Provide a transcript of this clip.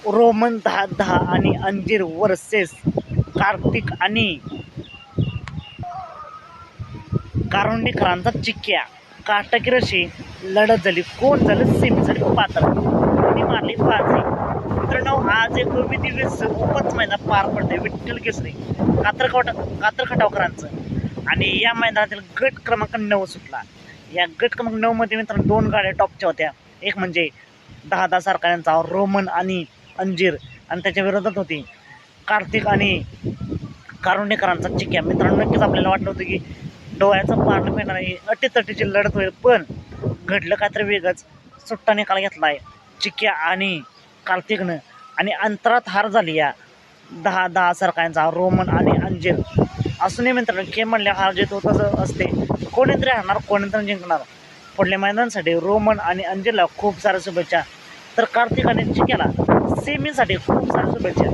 Roman 10-10 आणि अंजीर versus Kartik आणि कारुंडीकरांचा चिक्क्या. काटाकीर अशी लढत झाली. कोण झालं सेमीसाठी पात्र, कोणी मारली बाजी. मित्रांनो, आज एक भव्यदिव्य उपच मैदान पार पडते विठ्ठल केसरी कातर खटावकरांचं. आणि या मैदानातील गट क्रमांक 9 सुटला. या गट क्रमांक 9 मध्ये मित्रांनो 2 गाड्या टॉपच्या होत्या. एक म्हणजे 10-10 सरकारांचा रोमन आणि अंजीर, आणि त्याच्या विरोधात होती कार्तिक आणि कारुंडीकरांचा चिक्क्या. मित्रांनो, नक्कीच आपल्याला वाटलं होतं की डोळ्याचं पारणं फेडणार ही अटीतटीची लढत होईल, पण घडलं काय तर वेगळंच. सुट्टा निकाल घेतलाय चिक्क्या आणि कार्तिकनं, आणि अंतरात हार झाली या 10-10 सरकारांचा रोमन आणि अंजीर. असूनही मित्रांनो, खेळ म्हणले हार जीत होत असते. कोणीतरी हारणार, कोणीतरी जिंकणार. पुढल्या मैदानासाठी रोमन आणि अंजीरला खूप साऱ्या शुभेच्छा, तर कार्तिक आणि चिक्क्याला सेमीसाठी खूप साऱ्या शुभेच्छा.